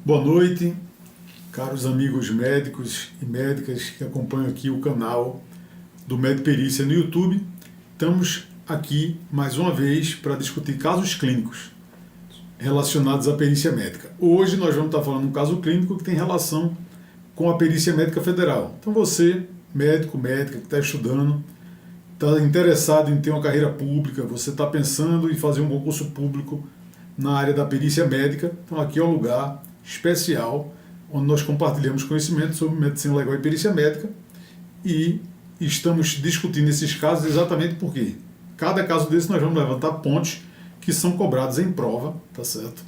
Boa noite, caros amigos médicos e médicas que acompanham aqui o canal do Medperícia no YouTube. Estamos aqui mais uma vez para discutir casos clínicos relacionados à perícia médica. Hoje nós vamos estar falando de um caso clínico que tem relação com a perícia médica federal. Então você, médico, médica que está estudando, está interessado em ter uma carreira pública, você está pensando em fazer um concurso público na área da perícia médica, então aqui é o lugar especial onde nós compartilhamos conhecimento sobre medicina legal e perícia médica e estamos discutindo esses casos exatamente porque cada caso desse nós vamos levantar pontos que são cobrados em prova, tá certo?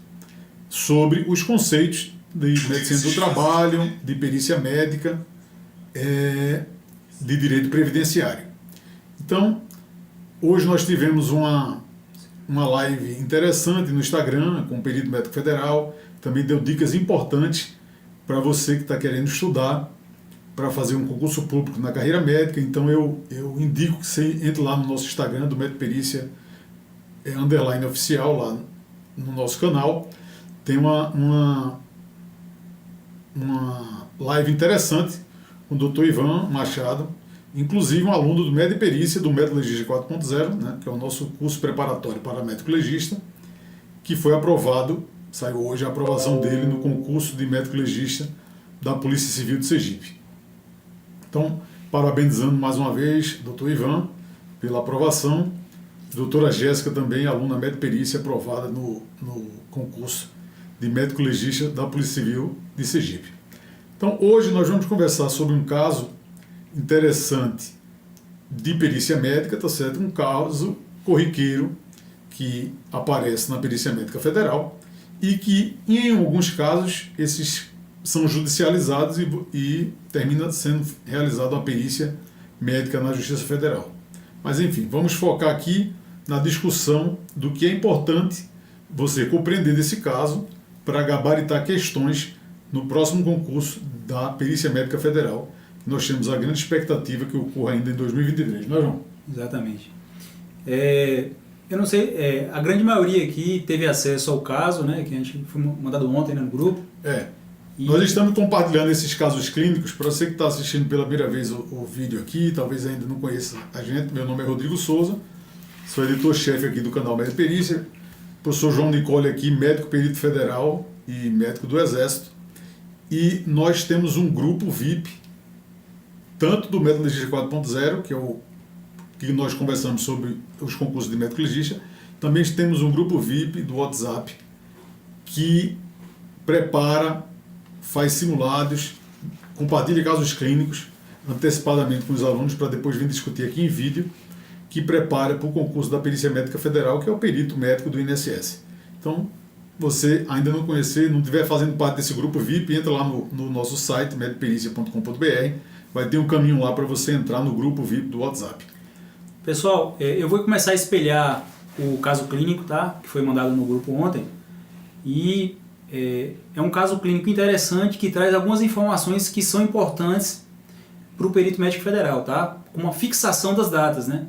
Sobre os conceitos de medicina do trabalho, de perícia médica, de direito previdenciário. Então, hoje nós tivemos uma live interessante no Instagram com o Perito Médico Federal, também deu dicas importantes para você que está querendo estudar para fazer um concurso público na carreira médica. Então eu indico que você entre lá no nosso Instagram do Medperícia _ oficial, lá no nosso canal. Tem uma live interessante com o Dr. Ivan Machado, inclusive um aluno do Medperícia, do Médico Legista 4.0, né, que é o nosso curso preparatório para médico legista, que foi aprovado, saiu hoje a aprovação dele no concurso de médico legista da Polícia Civil de Sergipe. Então, parabenizando mais uma vez Dr. Ivan pela aprovação, doutora Jéssica também, aluna Medperícia, aprovada no concurso de médico legista da Polícia Civil de Sergipe. Então, hoje nós vamos conversar sobre um caso interessante de perícia médica, tá certo? Um caso corriqueiro que aparece na perícia médica federal e que, em alguns casos, esses são judicializados e termina sendo realizada uma perícia médica na Justiça Federal. Mas, enfim, vamos focar aqui na discussão do que é importante você compreender desse caso para gabaritar questões no próximo concurso da Perícia Médica Federal. Nós temos a grande expectativa que ocorra ainda em 2023, não é, João? Exatamente. Eu não sei, a grande maioria aqui teve acesso ao caso, né, que a gente foi mandado ontem, né, no grupo. Nós estamos compartilhando esses casos clínicos. Para você que está assistindo pela primeira vez o vídeo aqui, talvez ainda não conheça a gente, meu nome é Rodrigo Souza, sou editor-chefe aqui do canal Medperícia, professor João Nicole aqui, médico perito federal e médico do Exército, e nós temos um grupo VIP, tanto do Médico Legista 4.0, que é o que nós conversamos sobre os concursos de médico legista, também temos um grupo VIP do WhatsApp que prepara, faz simulados, compartilha casos clínicos antecipadamente com os alunos para depois vir discutir aqui em vídeo, que prepara para o concurso da Perícia Médica Federal, que é o perito médico do INSS. Então, você ainda não conhecer, não estiver fazendo parte desse grupo VIP, entra lá no nosso site, medpericia.com.br, vai ter um caminho lá para você entrar no grupo VIP do WhatsApp. Pessoal, eu vou começar a espelhar o caso clínico, tá? Que foi mandado no grupo ontem. E é um caso clínico interessante que traz algumas informações que são importantes para o perito médico federal, tá? Uma fixação das datas, né?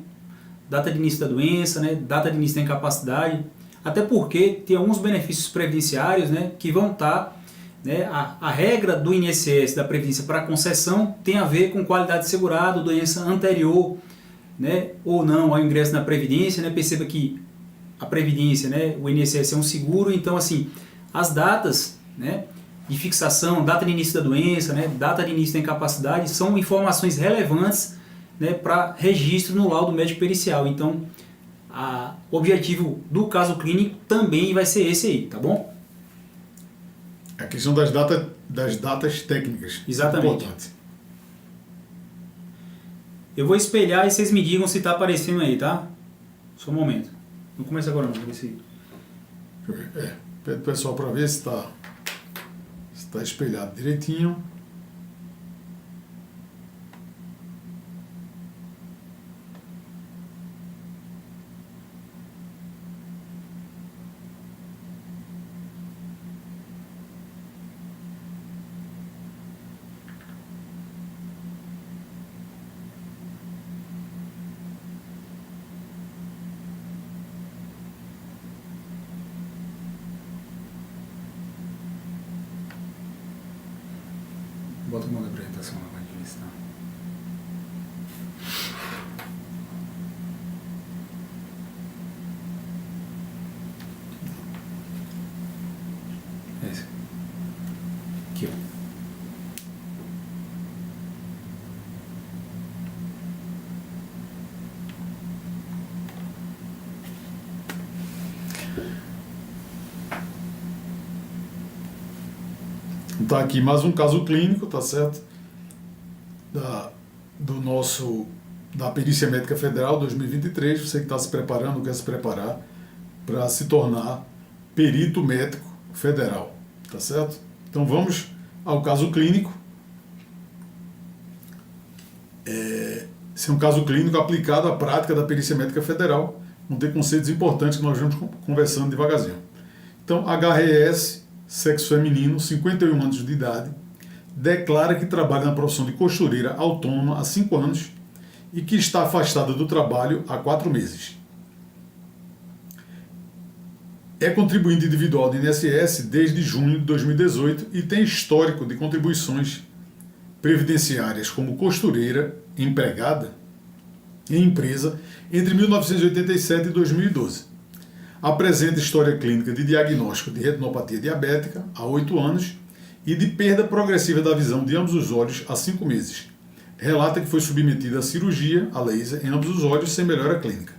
Data de início da doença, né? Data de início da incapacidade. Até porque tem alguns benefícios previdenciários, né, que vão estar, né, a regra do INSS, da Previdência para concessão, tem a ver com qualidade de segurado, doença anterior, né, ou não ao ingresso na Previdência, né. Perceba que a Previdência, né, o INSS é um seguro, então assim, as datas, né, de fixação, data de início da doença, né, data de início da incapacidade, são informações relevantes, né, para registro no laudo médico pericial. Então, o objetivo do caso clínico também vai ser esse aí, tá bom? A questão das datas técnicas. Exatamente. Importante. Eu vou espelhar e vocês me digam se está aparecendo aí, tá? Só um momento. Não começa agora não, ver se... Pede o pessoal para ver se está espelhado direitinho. Bota uma apresentação lá pra gente ver se tá. Esse. Aqui, ó. Tá aqui mais um caso clínico, tá certo? Da Perícia Médica Federal 2023, você que está se preparando, quer se preparar para se tornar perito médico federal, tá certo? Então vamos ao caso clínico. Esse é um caso clínico aplicado à prática da Perícia Médica Federal, vão ter conceitos importantes que nós vamos conversando devagarzinho. Então, HRS, sexo feminino, 51 anos de idade, declara que trabalha na profissão de costureira autônoma há 5 anos e que está afastada do trabalho há 4 meses. É contribuinte individual do INSS desde junho de 2018 e tem histórico de contribuições previdenciárias como costureira, empregada em empresa entre 1987 e 2012. Apresenta história clínica de diagnóstico de retinopatia diabética há 8 anos e de perda progressiva da visão de ambos os olhos há 5 meses. Relata que foi submetida a cirurgia, a laser, em ambos os olhos sem melhora clínica.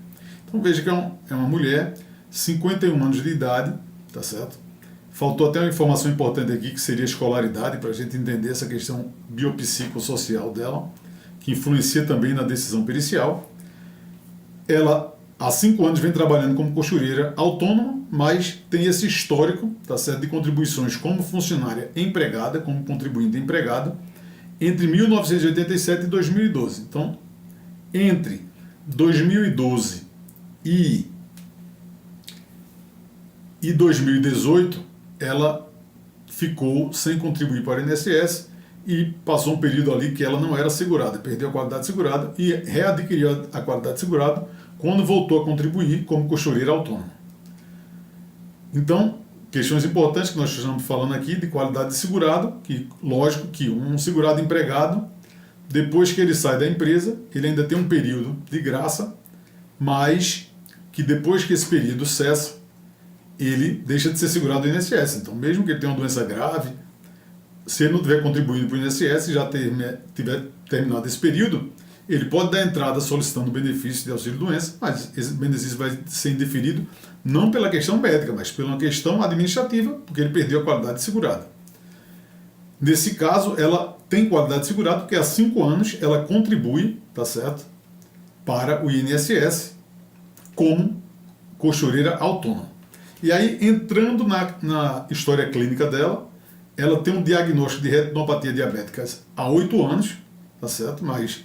Então veja que é uma mulher, 51 anos de idade, tá certo? Faltou até uma informação importante aqui, que seria a escolaridade, para a gente entender essa questão biopsicossocial dela, que influencia também na decisão pericial. Ela, há 5 anos, vem trabalhando como costureira autônoma, mas tem esse histórico, tá certo, de contribuições como funcionária empregada, como contribuinte empregada, entre 1987 e 2012. Então, entre 2012 e 2018, ela ficou sem contribuir para o INSS e passou um período ali que ela não era segurada, perdeu a qualidade segurada e readquiriu a qualidade segurada quando voltou a contribuir como costureira autônoma. Então, questões importantes que nós estamos falando aqui de qualidade de segurado, que lógico que um segurado empregado, depois que ele sai da empresa, ele ainda tem um período de graça, mas que depois que esse período cessa, ele deixa de ser segurado do INSS. Então, mesmo que ele tenha uma doença grave, se ele não estiver contribuindo para o INSS e já tiver terminado esse período, ele pode dar entrada solicitando benefício de auxílio-doença, mas esse benefício vai ser indeferido não pela questão médica, mas pela questão administrativa, porque ele perdeu a qualidade de segurado. Nesse caso, ela tem qualidade de segurado porque há 5 anos ela contribui, tá certo, para o INSS como costureira autônoma. E aí, entrando na história clínica dela, ela tem um diagnóstico de retinopatia diabética há 8 anos, tá certo? Mas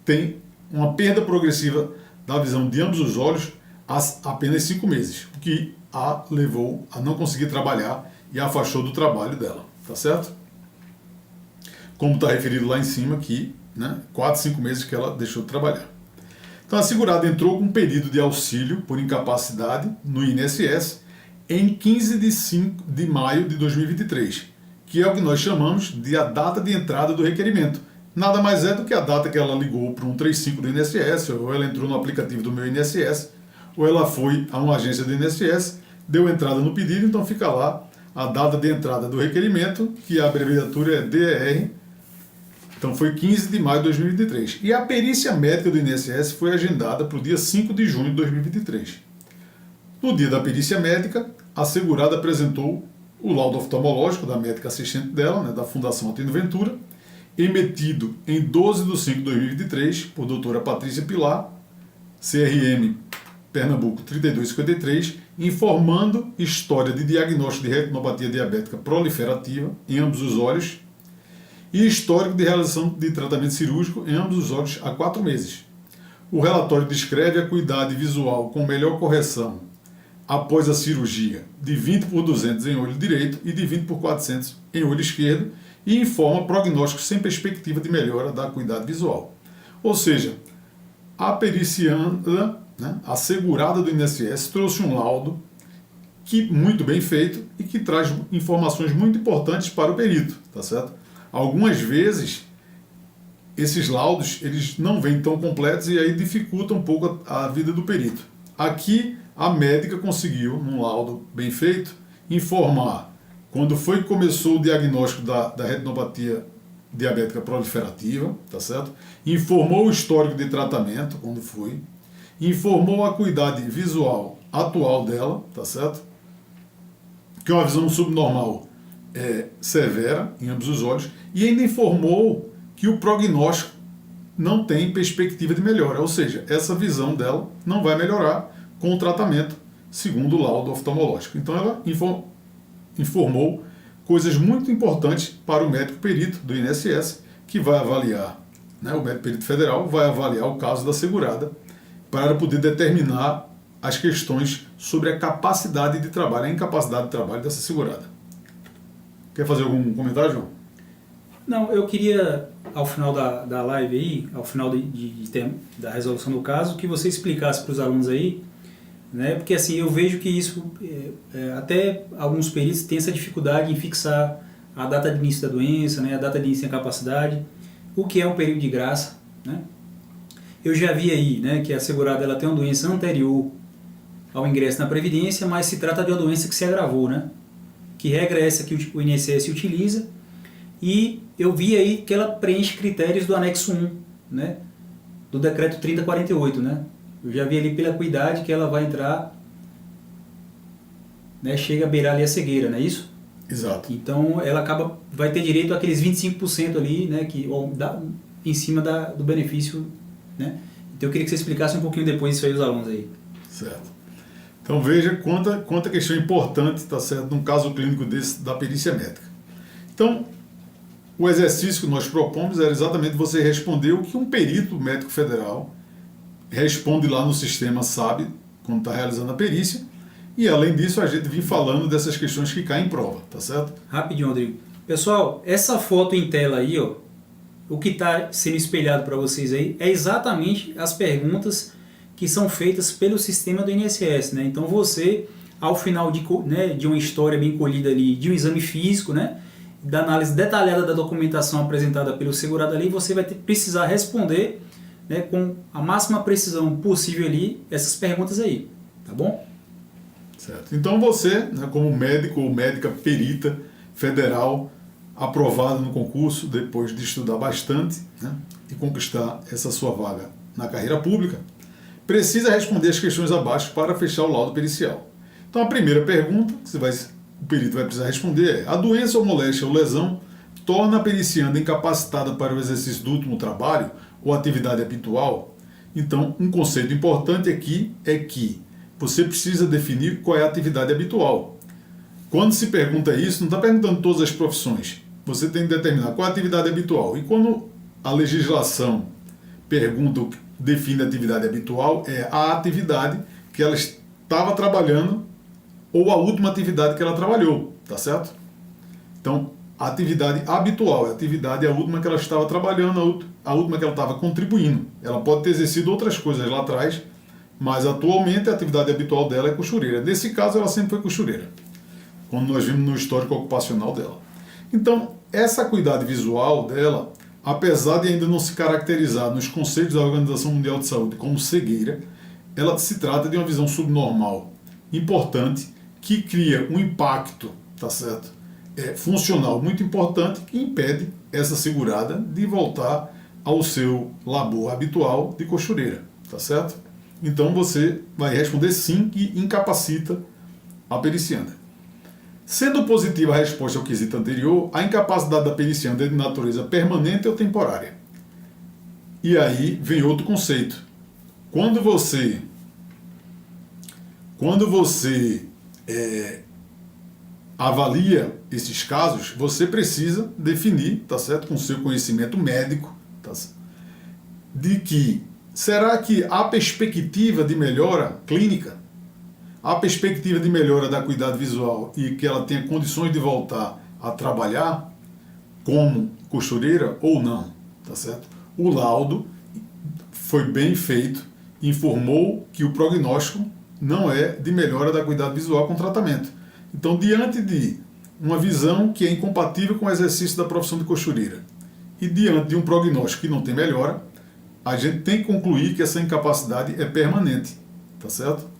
tem uma perda progressiva da visão de ambos os olhos há apenas 5 meses, o que a levou a não conseguir trabalhar e a afastou do trabalho dela, tá certo? Como está referido lá em cima aqui, né? 4, 5 meses que ela deixou de trabalhar. Então, a segurada entrou com um pedido de auxílio por incapacidade no INSS em 15 de maio de 2023, que é o que nós chamamos de a data de entrada do requerimento. Nada mais é do que a data que ela ligou para o 135 do INSS, ou ela entrou no aplicativo do meu INSS, ou ela foi a uma agência do INSS, deu entrada no pedido, então fica lá a data de entrada do requerimento, que a abreviatura é DER. Então foi 15 de maio de 2023. E a perícia médica do INSS foi agendada para o dia 5 de junho de 2023. No dia da perícia médica, a segurada apresentou o laudo oftalmológico da médica assistente dela, né, da Fundação Atino Ventura, emitido em 12 de 5 de 2023 por doutora Patrícia Pilar, CRM Pernambuco 3253, informando história de diagnóstico de retinopatia diabética proliferativa em ambos os olhos e histórico de realização de tratamento cirúrgico em ambos os olhos há 4 meses. O relatório descreve a acuidade visual com melhor correção após a cirurgia de 20/200 em olho direito e de 20/400 em olho esquerdo e informa prognóstico sem perspectiva de melhora da acuidade visual. Ou seja, a pericianda, né, a segurada do INSS, trouxe um laudo muito bem feito e que traz informações muito importantes para o perito, tá certo? algumas vezes esses laudos eles não vêm tão completos e aí dificulta um pouco a vida do perito. Aqui a médica conseguiu, num laudo bem feito, informar quando foi que começou o diagnóstico da retinopatia diabética proliferativa, tá certo? Informou o histórico de tratamento, quando foi, informou a acuidade visual atual dela, tá certo? Que é uma visão subnormal severa em ambos os olhos, e ainda informou que o prognóstico não tem perspectiva de melhora, ou seja, essa visão dela não vai melhorar com o tratamento, segundo o laudo oftalmológico. Então ela informou coisas muito importantes para o médico perito do INSS, que vai avaliar, né, o médico perito federal vai avaliar o caso da segurada para poder determinar as questões sobre a capacidade de trabalho, a incapacidade de trabalho dessa segurada. Quer fazer algum comentário, João? Não, eu queria, ao final da live aí, ao final da resolução do caso, que você explicasse para os alunos aí, né? Porque assim, eu vejo que isso, até alguns peritos têm essa dificuldade em fixar a data de início da doença, né? A data de início da incapacidade, o que é um período de graça, né? Eu já vi aí, né, que a segurada ela tem uma doença anterior ao ingresso na Previdência, mas se trata de uma doença que se agravou, né? Que regra é essa que o INSS utiliza, e eu vi aí que ela preenche critérios do anexo 1, né, do decreto 3048, né? Eu já vi ali pela acuidade que ela vai entrar, né, chega a beirar ali a cegueira, não é isso? Exato. Então ela vai ter direito àqueles 25% ali, né, em cima do benefício, né? Então eu queria que você explicasse um pouquinho depois isso aí aos alunos aí. Certo. Então veja quanta questão importante, tá certo, num caso clínico desse da perícia médica. Então, o exercício que nós propomos era exatamente você responder o que um perito médico federal responde lá no sistema SAB, quando está realizando a perícia, e além disso a gente vem falando dessas questões que caem em prova, tá certo? Rapidinho, Rodrigo. Pessoal, essa foto em tela aí, ó, o que está sendo espelhado para vocês aí é exatamente as perguntas que são feitas pelo sistema do INSS, né? Então você, ao final de uma história bem colhida ali, de um exame físico, né, da análise detalhada da documentação apresentada pelo segurado ali, você vai precisar responder, né, com a máxima precisão possível ali essas perguntas aí, tá bom? Certo. Então você, né, como médico ou médica perita federal, aprovado no concurso, depois de estudar bastante, né, e conquistar essa sua vaga na carreira pública, precisa responder as questões abaixo para fechar o laudo pericial. Então a primeira pergunta que o perito vai precisar responder é: a doença ou moléstia ou lesão torna a pericianda incapacitada para o exercício do último trabalho ou atividade habitual? Então, um conceito importante aqui é que você precisa definir qual é a atividade habitual. Quando se pergunta isso, não está perguntando todas as profissões. Você tem que determinar qual é a atividade habitual. E quando a legislação define a atividade habitual, é a atividade que ela estava trabalhando ou a última atividade que ela trabalhou, tá certo? Então, a atividade habitual é a última que ela estava trabalhando, a última que ela estava contribuindo. Ela pode ter exercido outras coisas lá atrás, mas atualmente a atividade habitual dela é costureira. Nesse caso, ela sempre foi costureira, quando nós vimos no histórico ocupacional dela. Então, essa acuidade visual dela, apesar de ainda não se caracterizar nos conceitos da Organização Mundial de Saúde como cegueira, ela se trata de uma visão subnormal importante que cria um impacto, tá certo, funcional muito importante que impede essa segurada de voltar ao seu labor habitual de costureira, tá certo? Então você vai responder sim, que incapacita a pericianda. Sendo positiva a resposta ao quesito anterior, a incapacidade da pericianda é de natureza permanente ou temporária. E aí vem outro conceito. Quando você avalia esses casos, você precisa definir, tá certo, com seu conhecimento médico, tá certo, de que será que há perspectiva de melhora clínica, há perspectiva de melhora da acuidade visual e que ela tenha condições de voltar a trabalhar como costureira ou não, tá certo? O laudo foi bem feito, informou que o prognóstico não é de melhora da acuidade visual com tratamento. Então, diante de uma visão que é incompatível com o exercício da profissão de costureira. E diante de um prognóstico que não tem melhora, a gente tem que concluir que essa incapacidade é permanente, tá certo?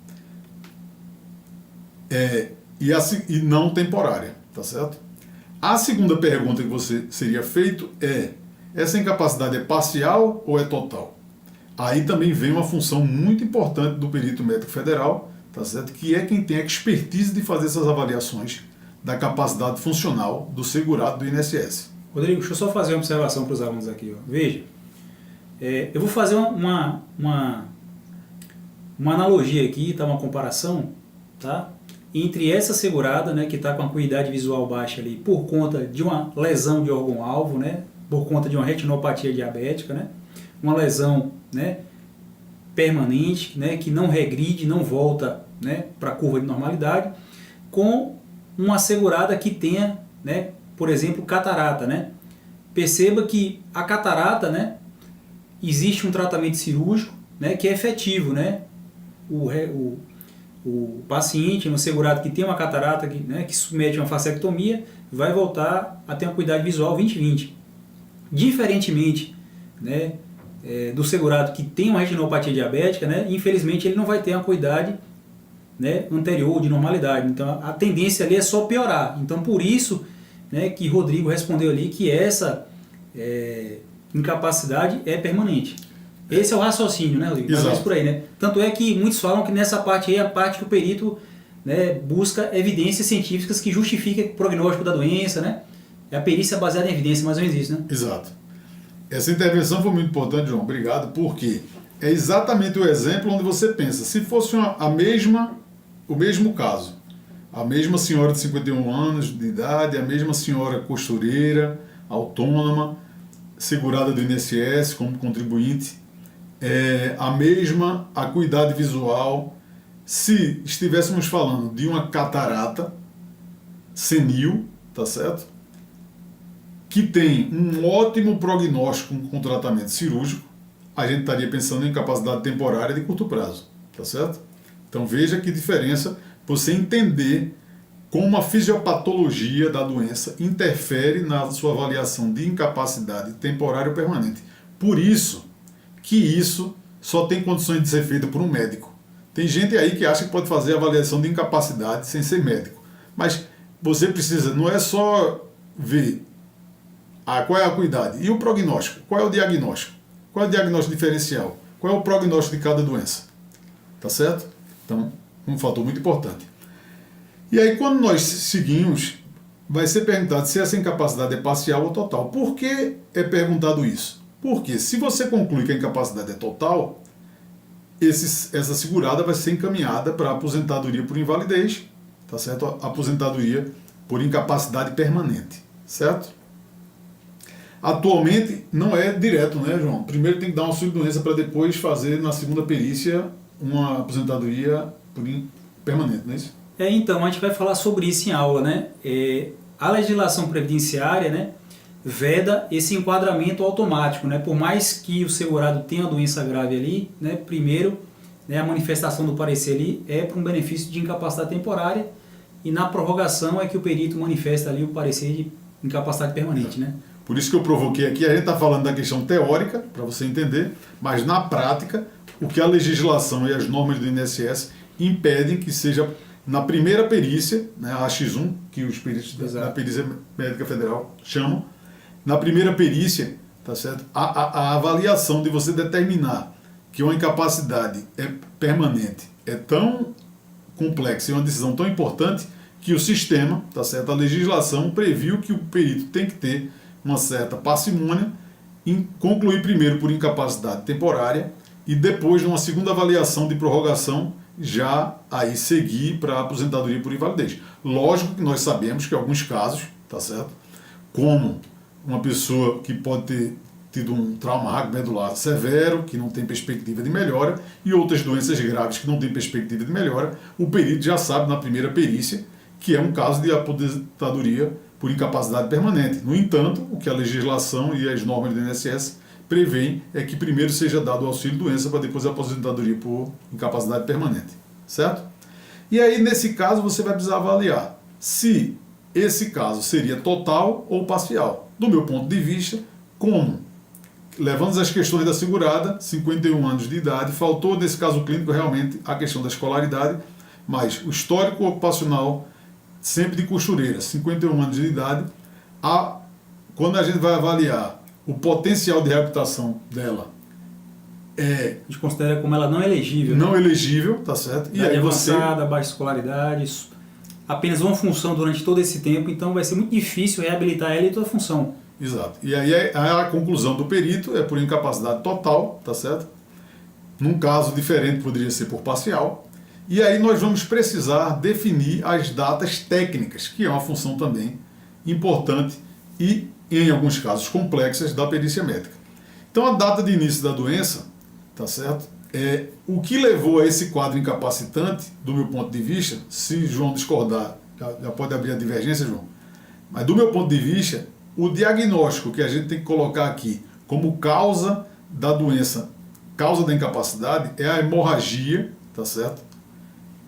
E não temporária, tá certo? A segunda pergunta que você seria feito é: essa incapacidade é parcial ou é total? Aí também vem uma função muito importante do perito médico federal, tá certo? Que é quem tem a expertise de fazer essas avaliações da capacidade funcional do segurado do INSS. Rodrigo, deixa eu só fazer uma observação para os alunos aqui. Ó. Veja, eu vou fazer uma analogia aqui, tá? Uma comparação, tá? Entre essa segurada, né, que está com a acuidade visual baixa ali por conta de uma lesão de órgão-alvo, né, por conta de uma retinopatia diabética, né, uma lesão, né, permanente, né, que não regride, não volta, né, para a curva de normalidade, com uma segurada que tenha, né, por exemplo, catarata. Né. Perceba que a catarata, né, existe um tratamento cirúrgico, né, que é efetivo. Né, o paciente, um segurado que tem uma catarata, que submete a uma facectomia, vai voltar a ter uma acuidade visual 20/20. Diferentemente, né, do segurado que tem uma retinopatia diabética, né, infelizmente ele não vai ter uma acuidade, né, anterior de normalidade. Então a tendência ali é só piorar. Então por isso, né, que Rodrigo respondeu ali que essa incapacidade é permanente. Esse é o raciocínio, né, Rodrigo? Exato. Por aí, né? Tanto é que muitos falam que nessa parte aí é a parte que o perito, né, busca evidências científicas que justifiquem o prognóstico da doença, né? É a perícia baseada em evidência, mais ou menos isso, né? Exato. Essa intervenção foi muito importante, João. Obrigado, porque é exatamente o exemplo onde você pensa, se fosse o mesmo caso, a mesma senhora de 51 anos de idade, a mesma senhora costureira, autônoma, segurada do INSS como contribuinte, a mesma acuidade visual, se estivéssemos falando de uma catarata senil, tá certo? Que tem um ótimo prognóstico com tratamento cirúrgico, a gente estaria pensando em incapacidade temporária de curto prazo, tá certo? Então veja que diferença você entender como a fisiopatologia da doença interfere na sua avaliação de incapacidade temporária ou permanente. Por isso que isso só tem condições de ser feito por um médico. Tem gente aí que acha que pode fazer avaliação de incapacidade sem ser médico. Mas você precisa, não é só ver qual é a acuidade e o prognóstico, qual é o diagnóstico, qual é o diagnóstico diferencial, qual é o prognóstico de cada doença. Tá certo? Então, um fator muito importante. E aí, quando nós seguimos, vai ser perguntado se essa incapacidade é parcial ou total. Por que é perguntado isso? Porque se você conclui que a incapacidade é total, essa segurada vai ser encaminhada para a aposentadoria por invalidez, tá certo? A aposentadoria por incapacidade permanente, certo? Atualmente não é direto, né, João? Primeiro tem que dar um auxílio-doença para depois fazer na segunda perícia uma aposentadoria por permanente, não é isso? Então, a gente vai falar sobre isso em aula, né? A legislação previdenciária, né, veda esse enquadramento automático, né? Por mais que o segurado tenha uma doença grave ali, né, primeiro, né, a manifestação do parecer ali é para um benefício de incapacidade temporária e na prorrogação é que o perito manifesta ali o parecer de incapacidade permanente, né? Por isso que eu provoquei aqui, a gente está falando da questão teórica, para você entender, mas na prática, o que a legislação e as normas do INSS impedem que seja na primeira perícia, né, a X1, que os peritos da Perícia Médica Federal chamam, na primeira perícia, tá certo? A avaliação de você determinar que uma incapacidade é permanente é tão complexa e uma decisão tão importante que o sistema, tá certo? A legislação previu que o perito tem que ter uma certa parcimônia em concluir primeiro por incapacidade temporária e depois, numa segunda avaliação de prorrogação, já aí seguir para a aposentadoria por invalidez. Lógico que nós sabemos que em alguns casos, tá certo? Como uma pessoa que pode ter tido um trauma raquimedular severo, que não tem perspectiva de melhora, e outras doenças graves que não têm perspectiva de melhora, o perito já sabe na primeira perícia que é um caso de aposentadoria por incapacidade permanente. No entanto, o que a legislação e as normas do INSS prevêem é que primeiro seja dado o auxílio-doença para depois a aposentadoria por incapacidade permanente, certo? E aí, nesse caso, você vai precisar avaliar se esse caso seria total ou parcial. Do meu ponto de vista, como? Levando as questões da segurada, 51 anos de idade, faltou nesse caso clínico realmente a questão da escolaridade, mas o histórico ocupacional, sempre de costureira, 51 anos de idade, quando a gente vai avaliar o potencial de reabilitação dela, a gente considera como ela não elegível. Não elegível, tá certo? E aí avançada, baixa escolaridade, apenas uma função durante todo esse tempo, então vai ser muito difícil reabilitar ela em toda a função. Exato. E aí a conclusão do perito é por incapacidade total, tá certo? Num caso diferente poderia ser por parcial. E aí nós vamos precisar definir as datas técnicas, que é uma função também importante e, em alguns casos, complexas da perícia médica. Então a data de início da doença, tá certo? O que levou a esse quadro incapacitante, do meu ponto de vista, se João discordar, já pode abrir a divergência, João, mas do meu ponto de vista, o diagnóstico que a gente tem que colocar aqui como causa da doença, causa da incapacidade, é a hemorragia, tá certo?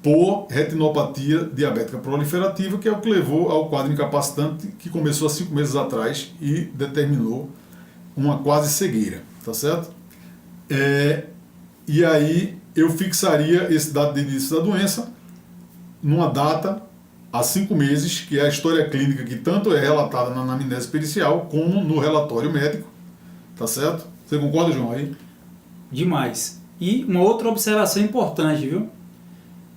Por retinopatia diabética proliferativa, que é o que levou ao quadro incapacitante que começou há 5 meses atrás e determinou uma quase cegueira, tá certo? E aí eu fixaria esse dado de início da doença numa data há 5 meses, que é a história clínica que tanto é relatada na anamnese pericial como no relatório médico, tá certo? Você concorda, João, aí? Demais. E uma outra observação importante, viu?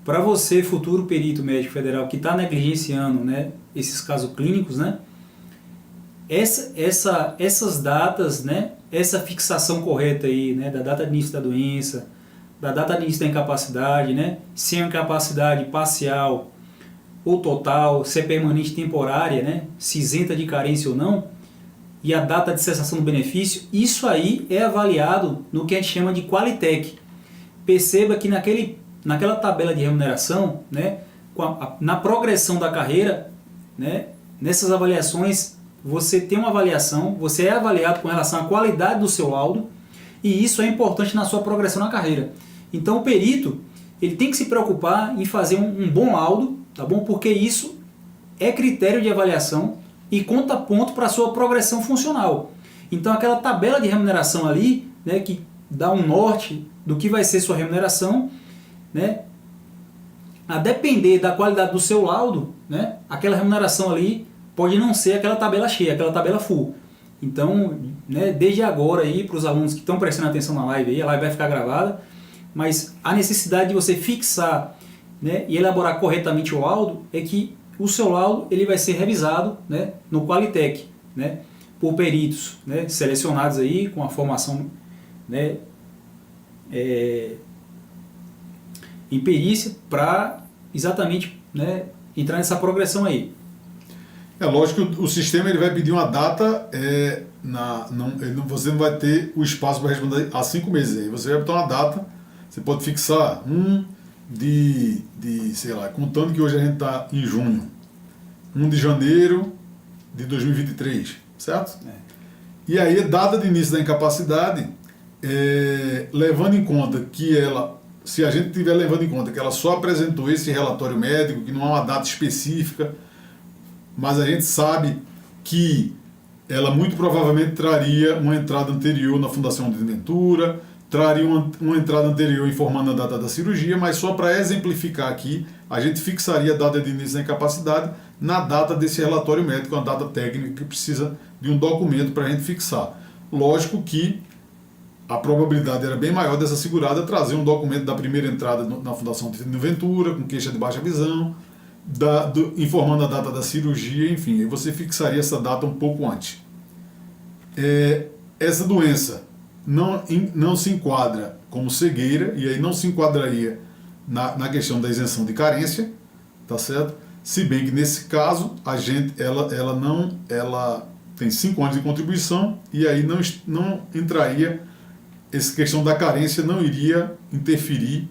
Para você, futuro perito médico federal, que está negligenciando, né, esses casos clínicos, né, essas datas, né, essa fixação correta aí, né, da data de início da doença, da data de início da incapacidade, né, se é uma incapacidade parcial ou total, se é permanente temporária, né, se isenta de carência ou não, e a data de cessação do benefício, isso aí é avaliado no que a gente chama de Qualitec. Perceba que naquela tabela de remuneração, né, na progressão da carreira, né, nessas avaliações, você tem uma avaliação, você é avaliado com relação à qualidade do seu laudo, e isso é importante na sua progressão na carreira. Então o perito, ele tem que se preocupar em fazer um bom laudo, tá bom? Porque isso é critério de avaliação e conta ponto para a sua progressão funcional. Então aquela tabela de remuneração ali, né, que dá um norte do que vai ser sua remuneração, né, a depender da qualidade do seu laudo, né, aquela remuneração ali pode não ser aquela tabela cheia, aquela tabela full. Então, né, desde agora aí para os alunos que estão prestando atenção na live aí, a live vai ficar gravada, mas a necessidade de você fixar, né, e elaborar corretamente o laudo é que o seu laudo ele vai ser revisado, né, no Qualitec, né, por peritos, né, selecionados aí com a formação, né, em perícia para exatamente, né, entrar nessa progressão aí. É lógico que o sistema ele vai pedir uma data, você não vai ter o espaço para responder há 5 meses. Aí você vai botar uma data, você pode fixar sei lá, contando que hoje a gente está em junho, 1 de janeiro de 2023, certo? E aí, data de início da incapacidade, levando em conta que se a gente estiver levando em conta que ela só apresentou esse relatório médico, que não há uma data específica, mas a gente sabe que ela muito provavelmente traria uma entrada anterior na Fundação de Ventura, traria uma entrada anterior informando a data da cirurgia, mas só para exemplificar aqui, a gente fixaria a data de início da incapacidade na data desse relatório médico, uma data técnica que precisa de um documento para a gente fixar. Lógico que a probabilidade era bem maior dessa segurada trazer um documento da primeira entrada na Fundação de Ventura, com queixa de baixa visão, informando a data da cirurgia, enfim, aí você fixaria essa data um pouco antes. Essa doença não se enquadra como cegueira, e aí não se enquadraria na questão da isenção de carência, tá certo? Se bem que nesse caso ela tem 5 anos de contribuição, e aí não entraria, essa questão da carência não iria interferir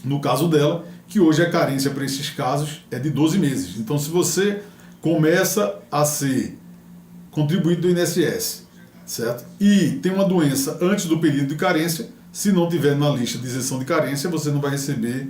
no caso dela, que hoje a carência para esses casos é de 12 meses. Então, se você começa a ser contribuído do INSS, certo? E tem uma doença antes do período de carência, se não tiver na lista de isenção de carência, você não vai receber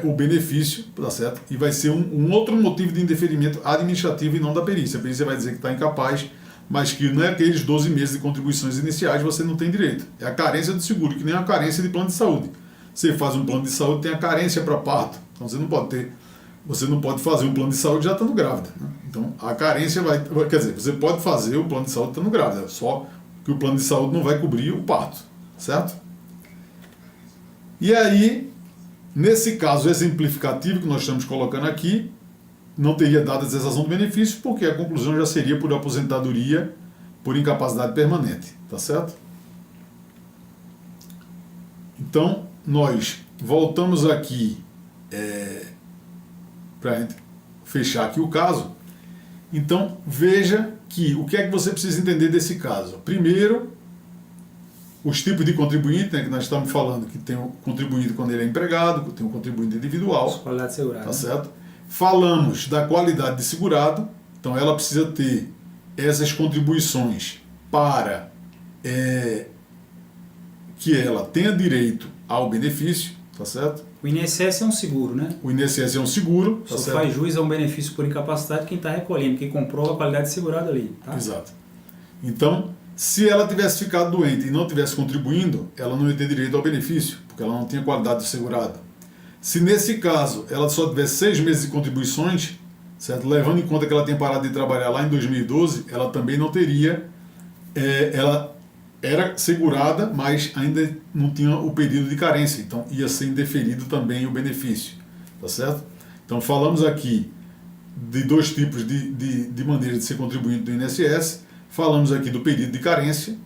o benefício, tá certo? E vai ser um outro motivo de indeferimento administrativo e não da perícia. A perícia vai dizer que está incapaz, mas que não é aqueles 12 meses de contribuições iniciais você não tem direito. É a carência do seguro, que nem a carência de plano de saúde. Você faz um plano de saúde, tem a carência para parto. Então você não pode fazer um plano de saúde já estando grávida, né? Então a carência quer dizer, você pode fazer o plano de saúde estando grávida, só que o plano de saúde não vai cobrir o parto, certo? E aí, nesse caso exemplificativo que nós estamos colocando aqui, não teria dado a cessação do benefício, porque a conclusão já seria por aposentadoria por incapacidade permanente, tá certo? Então, nós voltamos aqui para a gente fechar aqui o caso. Então, veja que o que é que você precisa entender desse caso. Primeiro, os tipos de contribuinte, né, que nós estamos falando, que tem o contribuinte quando ele é empregado, tem o contribuinte individual. Qualidade segurada. Tá certo? Falamos da qualidade de segurado, então ela precisa ter essas contribuições para que ela tenha direito ao benefício, tá certo? O INSS é um seguro, né? O INSS é um seguro, tá Só certo? faz jus a um benefício por incapacidade quem está recolhendo, quem comprova a qualidade segurada ali. Tá? Exato. Então, se ela tivesse ficado doente e não tivesse contribuindo, ela não ia ter direito ao benefício, porque ela não tinha qualidade de segurado. Se nesse caso ela só tivesse 6 meses de contribuições, certo? Levando em conta que ela tinha parado de trabalhar lá em 2012, ela também não teria, ela era segurada, mas ainda não tinha o período de carência, então ia ser indeferido também o benefício, tá certo? Então falamos aqui de 2 tipos de maneiras de ser contribuinte do INSS, falamos aqui do período de carência,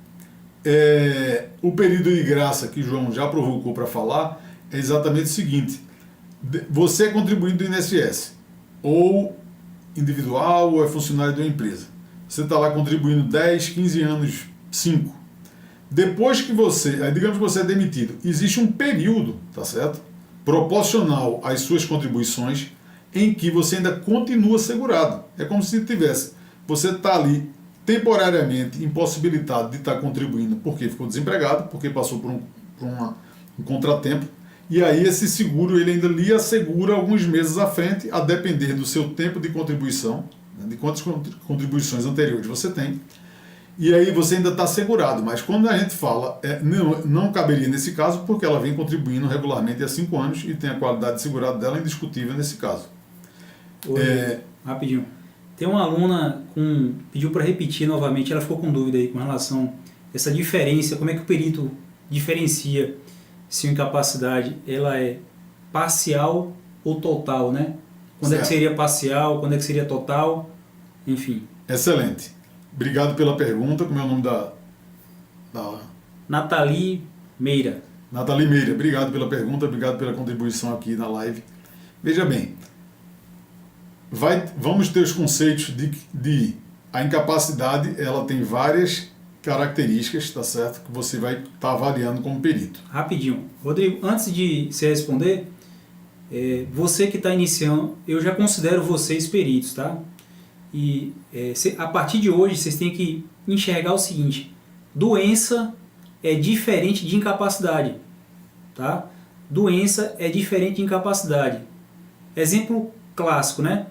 o período de graça que o João já provocou para falar é exatamente o seguinte: você é contribuinte do INSS, ou individual, ou é funcionário de uma empresa, você está lá contribuindo 10, 15 anos, 5. Depois que digamos que você é demitido, existe um período, tá certo? Proporcional às suas contribuições, em que você ainda continua segurado. É como se você está ali temporariamente impossibilitado de estar contribuindo porque ficou desempregado, porque passou por um contratempo, e aí esse seguro ele ainda lhe assegura alguns meses à frente, a depender do seu tempo de contribuição, né, de quantas contribuições anteriores você tem. E aí você ainda está segurado, mas quando a gente fala, não caberia nesse caso, porque ela vem contribuindo regularmente há 5 anos e tem a qualidade de segurado dela indiscutível nesse caso. Rapidinho. Tem uma aluna pediu para repetir novamente, ela ficou com dúvida aí com relação a essa diferença, como é que o perito diferencia se a incapacidade ela é parcial ou total, né? Quando é que seria parcial, quando é que seria total, enfim. Excelente. Obrigado pela pergunta. Como é o nome da... Nathalie Meira. Nathalie Meira, obrigado pela pergunta, obrigado pela contribuição aqui na live. Veja bem, vamos ter os conceitos de a incapacidade, ela tem várias características, tá certo? Que você vai estar avaliando como perito. Rapidinho. Rodrigo, antes de você responder, você que está iniciando, eu já considero vocês peritos, tá? E a partir de hoje vocês têm que enxergar o seguinte: doença é diferente de incapacidade, tá? Doença é diferente de incapacidade. Exemplo clássico, né?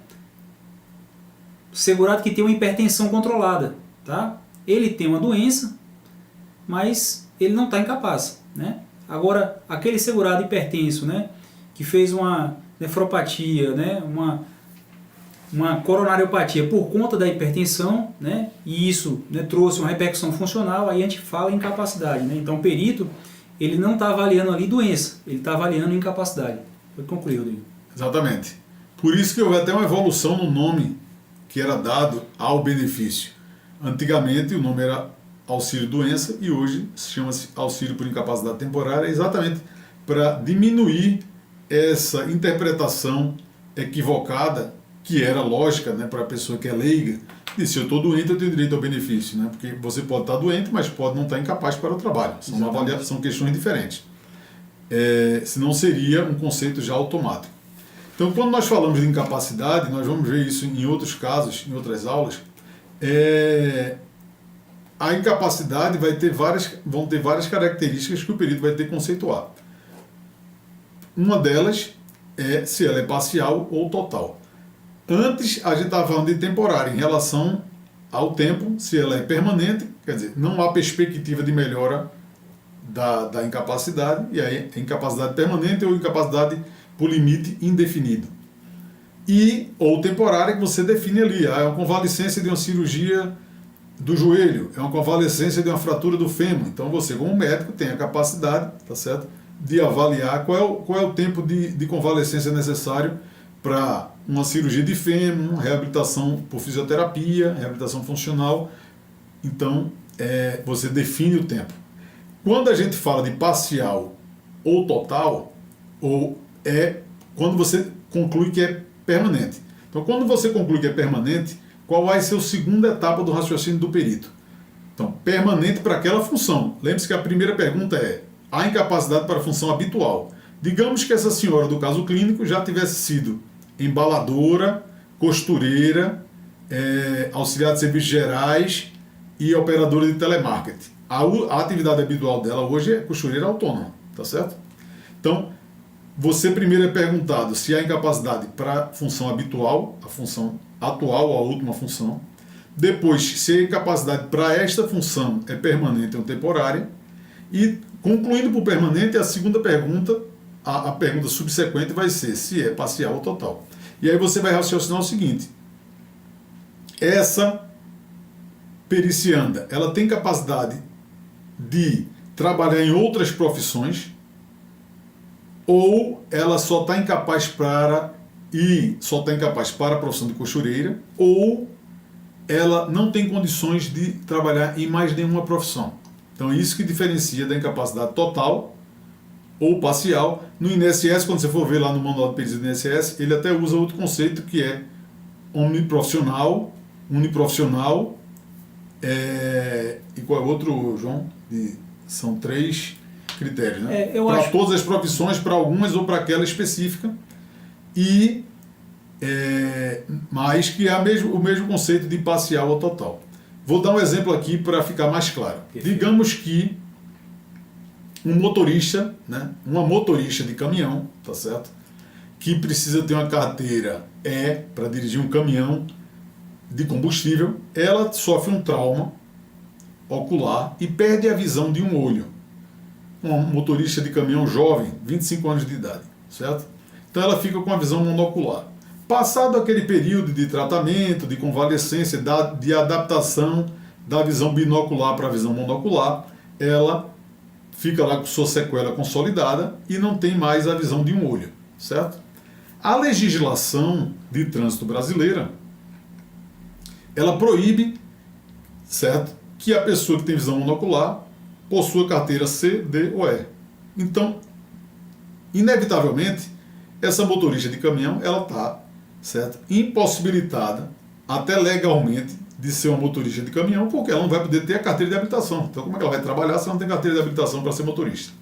Segurado que tem uma hipertensão controlada, tá? Ele tem uma doença, mas ele não está incapaz, né? Agora, aquele segurado hipertenso, né, que fez uma nefropatia, né, uma coronariopatia por conta da hipertensão, né, e isso, né, trouxe uma repercussão funcional, aí a gente fala em incapacidade, né? Então o perito, ele não está avaliando ali doença, ele está avaliando incapacidade. Pode concluir, Rodrigo. Exatamente. Por isso que houve até uma evolução no nome que era dado ao benefício. Antigamente o nome era auxílio-doença e hoje chama-se auxílio por incapacidade temporária, exatamente para diminuir essa interpretação equivocada, que era lógica, né, para a pessoa que é leiga, de se eu estou doente eu tenho direito ao benefício, né, porque você pode estar doente, mas pode não estar incapaz para o trabalho. São questões diferentes. Senão seria um conceito já automático. Então, quando nós falamos de incapacidade, nós vamos ver isso em outros casos, em outras aulas, a incapacidade vão ter várias características que o perito vai ter que conceituar. Uma delas é se ela é parcial ou total. Antes, a gente estava falando de temporária em relação ao tempo, se ela é permanente, quer dizer, não há perspectiva de melhora da incapacidade, e aí é incapacidade permanente ou incapacidade por limite indefinido. Ou temporária, que você define ali, é uma convalescência de uma cirurgia do joelho, é uma convalescência de uma fratura do fêmur. Então você, como médico, tem a capacidade, tá certo, de avaliar qual é o tempo de convalescência necessário para uma cirurgia de fêmur, reabilitação por fisioterapia, reabilitação funcional. Então, você define o tempo. Quando a gente fala de parcial ou total, quando você conclui que é permanente. Então, quando você conclui que é permanente, qual vai ser a segunda etapa do raciocínio do perito? Então, permanente para aquela função. Lembre-se que a primeira pergunta é: há incapacidade para a função habitual? Digamos que essa senhora do caso clínico já tivesse sido embaladora, costureira, auxiliar de serviços gerais e operadora de telemarketing. A atividade habitual dela hoje é costureira autônoma, tá certo? Então, você primeiro é perguntado se há incapacidade para a função habitual, a função atual ou a última função. Depois, se a incapacidade para esta função é permanente ou temporária. E, concluindo por permanente, a segunda pergunta, a pergunta subsequente vai ser se é parcial ou total. E aí você vai raciocinar o seguinte: essa pericianda, ela tem capacidade de trabalhar em outras profissões, ou ela só está incapaz para a profissão de costureira, ou ela não tem condições de trabalhar em mais nenhuma profissão. Então é isso que diferencia da incapacidade total ou parcial. No INSS, quando você for ver lá no manual de perícia do INSS, ele até usa outro conceito que é uniprofissional, e qual é o outro, João? São 3 critérios, né? Para todas as profissões, para algumas ou para aquela específica, mas que é o mesmo conceito de parcial ou total. Vou dar um exemplo aqui para ficar mais claro. Digamos que um motorista, né, uma motorista de caminhão, tá certo, que precisa ter uma carteira para dirigir um caminhão de combustível, ela sofre um trauma ocular e perde a visão de um olho. Um motorista de caminhão jovem, 25 anos de idade, certo? Então ela fica com a visão monocular. Passado aquele período de tratamento, de convalescência, de adaptação da visão binocular para a visão monocular, ela fica lá com sua sequela consolidada e não tem mais a visão de um olho, certo? A legislação de trânsito brasileira, ela proíbe, certo, que a pessoa que tem visão monocular possua carteira C, D ou E. Então, inevitavelmente, essa motorista de caminhão, ela está, certo, impossibilitada, até legalmente, de ser uma motorista de caminhão, porque ela não vai poder ter a carteira de habilitação. Então, como é que ela vai trabalhar se ela não tem carteira de habilitação para ser motorista?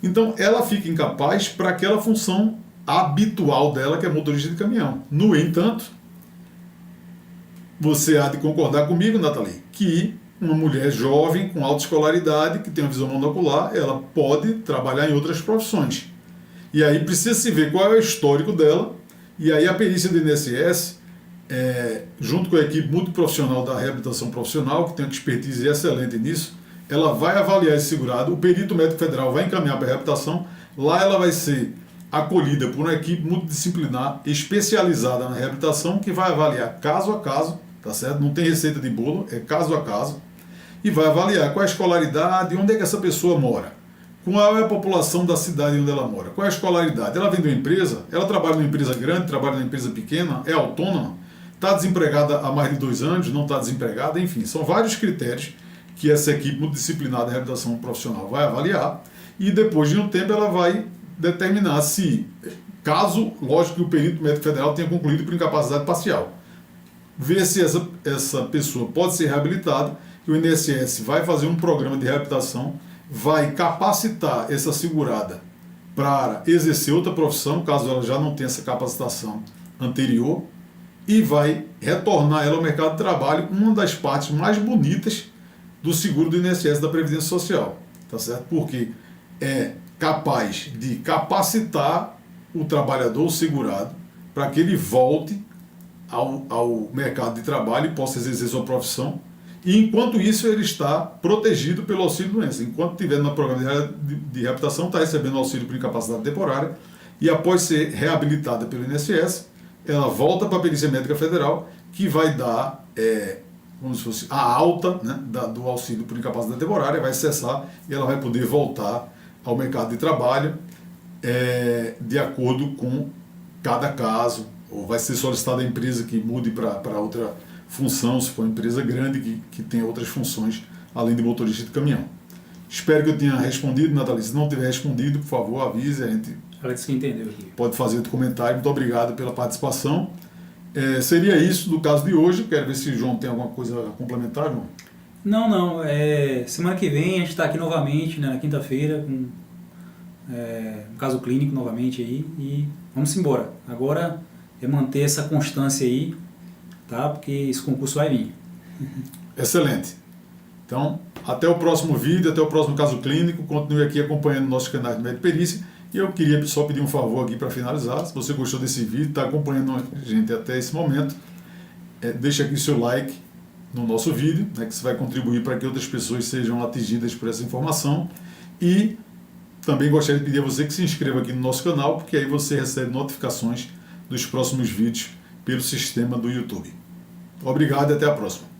Então, ela fica incapaz para aquela função habitual dela, que é motorista de caminhão. No entanto, você há de concordar comigo, Nathalie, que uma mulher jovem, com alta escolaridade, que tem uma visão monocular, ela pode trabalhar em outras profissões. E aí precisa se ver qual é o histórico dela, e aí a perícia do INSS, junto com a equipe multiprofissional da reabilitação profissional, que tem uma expertise excelente nisso, ela vai avaliar esse segurado, o perito médico federal vai encaminhar para a reabilitação, lá ela vai ser acolhida por uma equipe multidisciplinar especializada na reabilitação, que vai avaliar caso a caso, tá certo? Não tem receita de bolo, é caso a caso, e vai avaliar qual é a escolaridade, onde é que essa pessoa mora, qual é a população da cidade onde ela mora, qual é a escolaridade, ela vem de uma empresa, ela trabalha numa empresa grande, trabalha numa empresa pequena, é autônoma, está desempregada há mais de 2 anos, não está desempregada, enfim, são vários critérios que essa equipe multidisciplinar de reabilitação profissional vai avaliar, e depois de um tempo ela vai determinar se, caso, lógico que o perito médico federal tenha concluído por incapacidade parcial, ver se essa pessoa pode ser reabilitada, e o INSS vai fazer um programa de reabilitação, vai capacitar essa segurada para exercer outra profissão, caso ela já não tenha essa capacitação anterior, e vai retornar ela ao mercado de trabalho, uma das partes mais bonitas do seguro do INSS, da Previdência Social, tá certo? Porque é capaz de capacitar o trabalhador, o segurado, para que ele volte ao mercado de trabalho e possa exercer sua profissão. E enquanto isso ele está protegido pelo auxílio-doença. Enquanto estiver no programa de reabilitação, está recebendo auxílio por incapacidade temporária e após ser reabilitada pelo INSS, ela volta para a Perícia Médica Federal, que vai dar como se fosse a alta, né, do auxílio por incapacidade temporária, vai cessar e ela vai poder voltar ao mercado de trabalho de acordo com cada caso, ou vai ser solicitada a empresa que mude para outra função, se for uma empresa grande que tem outras funções além de motorista de caminhão. Espero que eu tenha respondido, Nathalie. Se não tiver respondido, por favor, avise. A gente Alex que entendeu aqui. Pode fazer outro comentário. Muito obrigado pela participação. Seria isso do caso de hoje. Quero ver se o João tem alguma coisa a complementar, João. Não. Semana que vem a gente está aqui novamente, né, na quinta-feira, com um caso clínico novamente aí. E vamos embora. Agora é manter essa constância aí, tá? Porque esse concurso vai vir. Excelente. Então, até o próximo vídeo, até o próximo caso clínico. Continue aqui acompanhando nossos canais de Médico Perícia. E eu queria só pedir um favor aqui para finalizar. Se você gostou desse vídeo, está acompanhando a gente até esse momento, deixa aqui o seu like no nosso vídeo, né, que você vai contribuir para que outras pessoas sejam atingidas por essa informação. E também gostaria de pedir a você que se inscreva aqui no nosso canal, porque aí você recebe notificações dos próximos vídeos pelo sistema do YouTube. Obrigado e até a próxima.